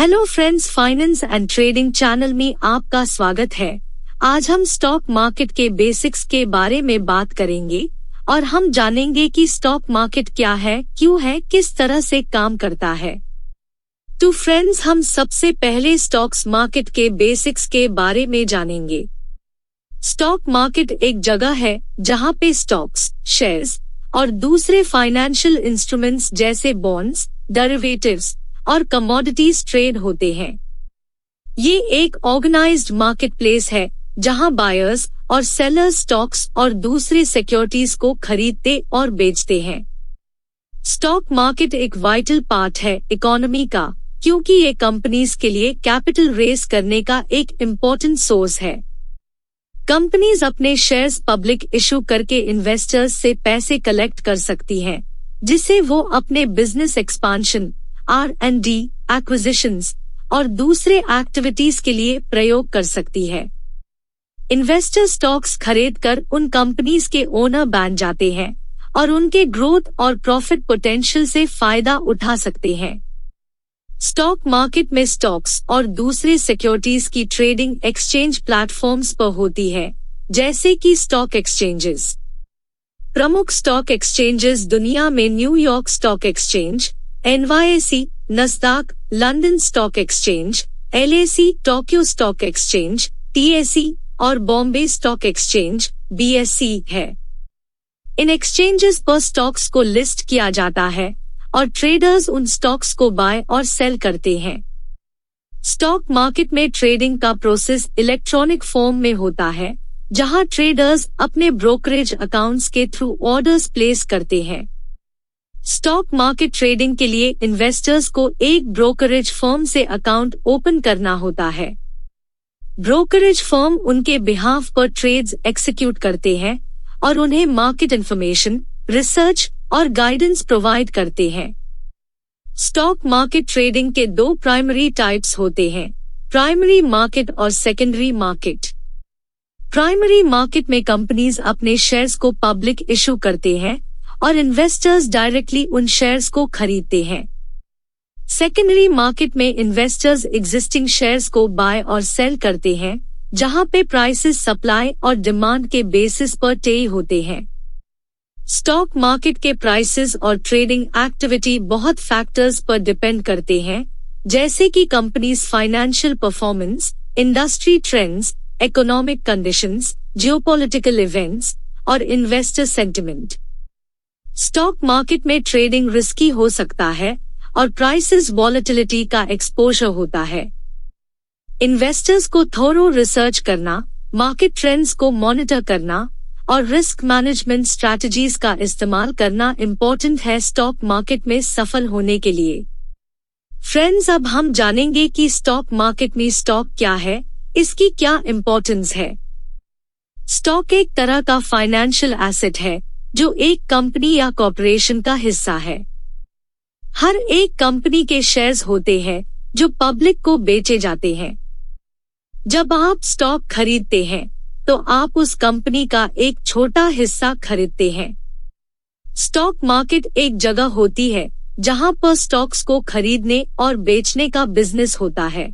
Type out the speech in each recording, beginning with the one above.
Hello friends, finance and trading channel में आपका स्वागत है। आज हम स्टॉक मार्केट के बेसिक्स के बारे में बात करेंगे और हम जानेंगे कि स्टॉक मार्केट क्या है, क्यों है, किस तरह से काम करता है। तो फ्रेंड्स, हम सबसे पहले स्टॉक्स मार्केट के बेसिक्स के बारे में जानेंगे। स्टॉक मार्केट एक जगह है जहां पे स्टॉक्स, शेयर्स और दूसरे फाइनेंशियल इंस्ट्रूमेंट्स जैसे बॉन्ड्स, डेरिवेटिव्स और कमोडिटीज ट्रेड होते हैं। ये एक ऑर्गेनाइज्ड मार्केट प्लेस है जहां बायर्स और सेलर्स स्टॉक्स और दूसरे सिक्योरिटीज को खरीदते और बेचते हैं। स्टॉक मार्केट एक वाइटल पार्ट है इकोनॉमी का, क्योंकि ये कंपनीज के लिए कैपिटल रेज करने का एक इम्पोर्टेंट सोर्स है। कंपनीज अपने शेयर्स पब्लिक इशू करके इन्वेस्टर्स से पैसे कलेक्ट कर सकती हैं, जिसे वो अपने बिजनेस एक्सपांशन, R&D, एक्विजिशंस और दूसरे एक्टिविटीज के लिए प्रयोग कर सकती है। इन्वेस्टर स्टॉक्स खरीदकर उन कंपनीज के ओनर बन जाते हैं और उनके ग्रोथ और प्रॉफिट पोटेंशियल से फायदा उठा सकते हैं। स्टॉक मार्केट में स्टॉक्स और दूसरे सिक्योरिटीज की ट्रेडिंग एक्सचेंज प्लेटफॉर्म्स पर होती है, जैसे कि स्टॉक एक्सचेंजेस। प्रमुख स्टॉक एक्सचेंजेस दुनिया में New York stock exchange, NYSE, Nasdaq, London stock exchange, LSE, Tokyo stock exchange, TSE और बॉम्बे स्टॉक एक्सचेंज, BSE है। इन एक्सचेंजेस पर स्टॉक्स को लिस्ट किया जाता है और ट्रेडर्स उन स्टॉक्स को बाय और सेल करते हैं। स्टॉक मार्केट में ट्रेडिंग का प्रोसेस इलेक्ट्रॉनिक फॉर्म में होता है, जहां ट्रेडर्स अपने ब्रोकरेज अकाउंट्स के थ्रू ऑर्डर्स प्लेस करते हैं। स्टॉक मार्केट ट्रेडिंग के लिए इन्वेस्टर्स को एक ब्रोकरेज फर्म से अकाउंट ओपन करना होता है। ब्रोकरेज फर्म उनके बिहाफ पर ट्रेड्स एक्सिक्यूट करते हैं और उन्हें मार्केट इन्फॉर्मेशन, रिसर्च और गाइडेंस प्रोवाइड करते हैं। स्टॉक मार्केट ट्रेडिंग के दो प्राइमरी टाइप्स होते हैं, प्राइमरी मार्केट और सेकेंडरी मार्केट। प्राइमरी मार्केट में कंपनीज अपने शेयर्स को पब्लिक इशू करते हैं और इन्वेस्टर्स डायरेक्टली उन शेयर्स को खरीदते हैं। सेकेंडरी मार्केट में इन्वेस्टर्स एग्जिस्टिंग शेयर्स को बाय और सेल करते हैं, जहां पे प्राइसेस सप्लाई और डिमांड के बेसिस पर तय होते हैं। स्टॉक मार्केट के प्राइसेस और ट्रेडिंग एक्टिविटी बहुत फैक्टर्स पर डिपेंड करते हैं, जैसे कि companies financial performance, industry trends, economic conditions, geopolitical events और इन्वेस्टर सेंटिमेंट। स्टॉक मार्केट में ट्रेडिंग रिस्की हो सकता है और प्राइसेस वॉलेटिलिटी का एक्सपोजर होता है। इन्वेस्टर्स को थोरो रिसर्च करना, मार्केट ट्रेंड्स को मॉनिटर करना और रिस्क मैनेजमेंट स्ट्रैटेजीज का इस्तेमाल करना इम्पोर्टेंट है स्टॉक मार्केट में सफल होने के लिए। फ्रेंड्स, अब हम जानेंगे कि स्टॉक मार्केट में स्टॉक क्या है, इसकी क्या इम्पोर्टेंस है। स्टॉक एक तरह का फाइनेंशियल एसेट है जो एक कंपनी या कॉर्पोरेशन का हिस्सा है। हर एक कंपनी के शेयर्स होते हैं जो पब्लिक को बेचे जाते हैं। जब आप स्टॉक खरीदते हैं तो आप उस कंपनी का एक छोटा हिस्सा खरीदते हैं। स्टॉक मार्केट एक जगह होती है जहां पर स्टॉक्स को खरीदने और बेचने का बिजनेस होता है।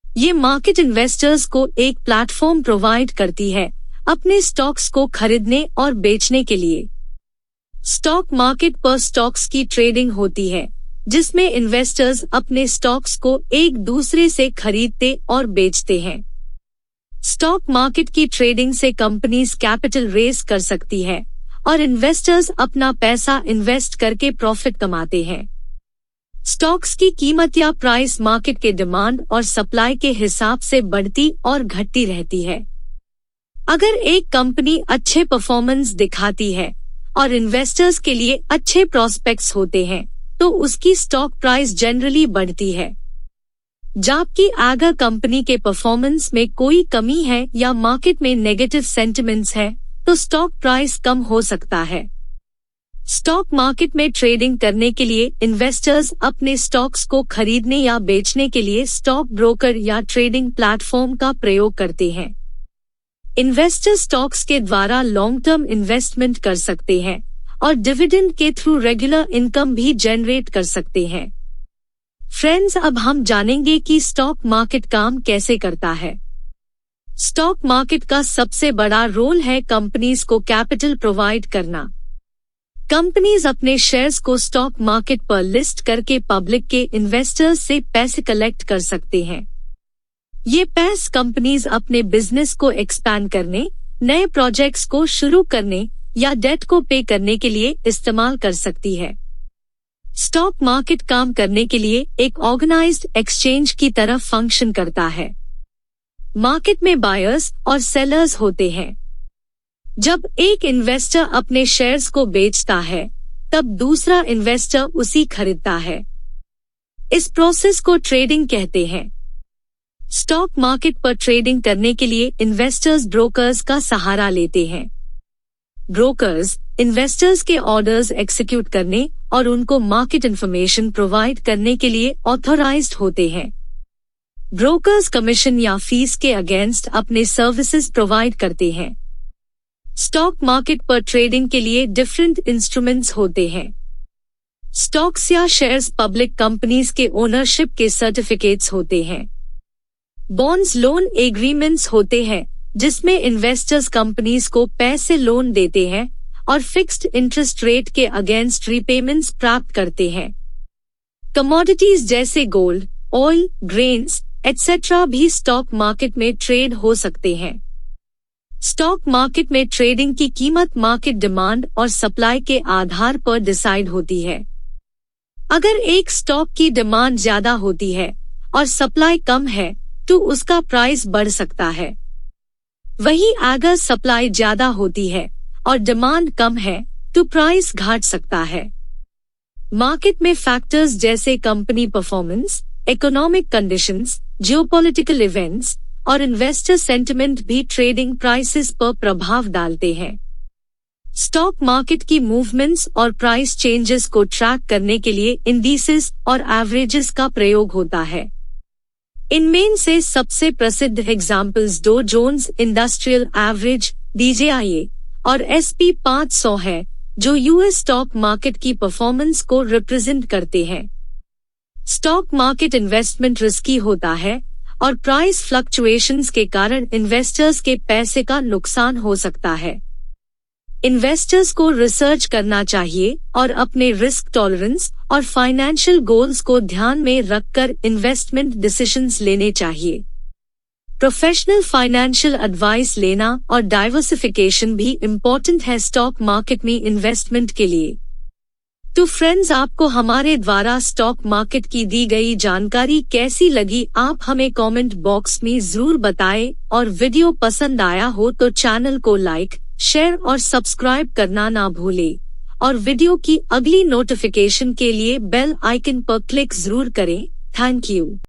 ये मार्केट इन्वेस्टर्स को एक प्लेटफॉर्म प्रोवाइड करती है अपने स्टॉक्स को खरीदने और बेचने के लिए। स्टॉक मार्केट पर स्टॉक्स की ट्रेडिंग होती है, जिसमें इन्वेस्टर्स अपने स्टॉक्स को एक दूसरे से खरीदते और बेचते हैं। स्टॉक मार्केट की ट्रेडिंग से कंपनीज कैपिटल रेज कर सकती है और इन्वेस्टर्स अपना पैसा इन्वेस्ट करके प्रॉफिट कमाते हैं। स्टॉक्स की कीमत या प्राइस मार्केट के डिमांड और सप्लाई के हिसाब से बढ़ती और घटती रहती है। अगर एक कंपनी अच्छे परफॉर्मेंस दिखाती है और इन्वेस्टर्स के लिए अच्छे प्रॉस्पेक्ट्स होते हैं, तो उसकी स्टॉक प्राइस जनरली बढ़ती है। जबकि अगर कंपनी के परफॉर्मेंस में कोई कमी है या मार्केट में नेगेटिव सेंटिमेंट्स है, तो स्टॉक प्राइस कम हो सकता है। स्टॉक मार्केट में ट्रेडिंग करने के लिए इन्वेस्टर्स अपने स्टॉक्स को खरीदने या बेचने के लिए स्टॉक ब्रोकर या ट्रेडिंग प्लेटफॉर्म का प्रयोग करते हैं। इन्वेस्टर स्टॉक्स के द्वारा लॉन्ग टर्म इन्वेस्टमेंट कर सकते हैं और डिविडेंड के थ्रू रेगुलर इनकम भी जनरेट कर सकते हैं। फ्रेंड्स, अब हम जानेंगे कि स्टॉक मार्केट काम कैसे करता है। स्टॉक मार्केट का सबसे बड़ा रोल है कंपनीज को कैपिटल प्रोवाइड करना। कंपनीज अपने शेयर्स को स्टॉक मार्केट पर लिस्ट करके पब्लिक के इन्वेस्टर्स से पैसे कलेक्ट कर सकते हैं। ये पैसे कंपनीज अपने बिजनेस को एक्सपैंड करने, नए प्रोजेक्ट्स को शुरू करने या डेट को पे करने के लिए इस्तेमाल कर सकती है। स्टॉक मार्केट काम करने के लिए एक ऑर्गेनाइज्ड एक्सचेंज की तरह फंक्शन करता है। मार्केट में बायर्स और सेलर्स होते हैं। जब एक इन्वेस्टर अपने शेयर्स को बेचता है, तब दूसरा इन्वेस्टर उसी खरीदता है। इस प्रोसेस को ट्रेडिंग कहते हैं। स्टॉक मार्केट पर ट्रेडिंग करने के लिए इन्वेस्टर्स ब्रोकर्स का सहारा लेते हैं। ब्रोकर्स इन्वेस्टर्स के ऑर्डर्स एग्जीक्यूट करने और उनको मार्केट इंफॉर्मेशन प्रोवाइड करने के लिए ऑथोराइज्ड होते हैं। ब्रोकर्स कमीशन या फीस के अगेंस्ट अपने सर्विसेज प्रोवाइड करते हैं। स्टॉक मार्केट पर ट्रेडिंग के लिए डिफरेंट इंस्ट्रूमेंट्स होते हैं। स्टॉक्स या शेयर्स पब्लिक कंपनीज के ओनरशिप के सर्टिफिकेट्स होते हैं। बॉन्ड्स लोन एग्रीमेंट्स होते हैं जिसमें इन्वेस्टर्स कंपनीज को पैसे लोन देते हैं और फिक्स्ड इंटरेस्ट रेट के अगेंस्ट रीपेमेंट्स प्राप्त करते हैं। कमोडिटीज जैसे गोल्ड, ऑयल, ग्रेन्स एटसेट्रा भी स्टॉक मार्केट में ट्रेड हो सकते हैं। स्टॉक मार्केट में ट्रेडिंग की कीमत मार्केट डिमांड और सप्लाई के आधार पर डिसाइड होती है। अगर एक स्टॉक की डिमांड ज्यादा होती है और सप्लाई कम है तो उसका प्राइस बढ़ सकता है। वहीं अगर सप्लाई ज्यादा होती है और डिमांड कम है तो प्राइस घट सकता है। मार्केट में फैक्टर्स जैसे company performance, economic conditions, geopolitical events और इन्वेस्टर सेंटिमेंट भी ट्रेडिंग प्राइसेस पर प्रभाव डालते हैं। स्टॉक मार्केट की मूवमेंट्स और प्राइस चेंजेस को ट्रैक करने के लिए इंडिसेस और एवरेजेस का प्रयोग होता है। इनमें से सबसे प्रसिद्ध examples Dow Jones Industrial Average DJIA और SP 500 है, जो यूएस स्टॉक मार्केट की परफॉर्मेंस को रिप्रेजेंट करते हैं। स्टॉक मार्केट इन्वेस्टमेंट रिस्की होता है और प्राइस फ्लक्चुएशंस के कारण इन्वेस्टर्स के पैसे का नुकसान हो सकता है। इन्वेस्टर्स को रिसर्च करना चाहिए और अपने रिस्क टॉलरेंस और फाइनेंशियल गोल्स को ध्यान में रखकर इन्वेस्टमेंट डिसीजंस लेने चाहिए। प्रोफेशनल फाइनेंशियल एडवाइस लेना और डाइवर्सिफिकेशन भी इम्पोर्टेंट है स्टॉक मार्केट में इन्वेस्टमेंट के लिए। तो फ्रेंड्स, आपको हमारे द्वारा स्टॉक मार्केट की दी गई जानकारी कैसी लगी, आप हमें कमेंट बॉक्स में जरूर बताएं और वीडियो पसंद आया हो तो चैनल को लाइक, शेयर और सब्सक्राइब करना ना भूलें और वीडियो की अगली नोटिफिकेशन के लिए बेल आइकन पर क्लिक जरूर करें। Thank you.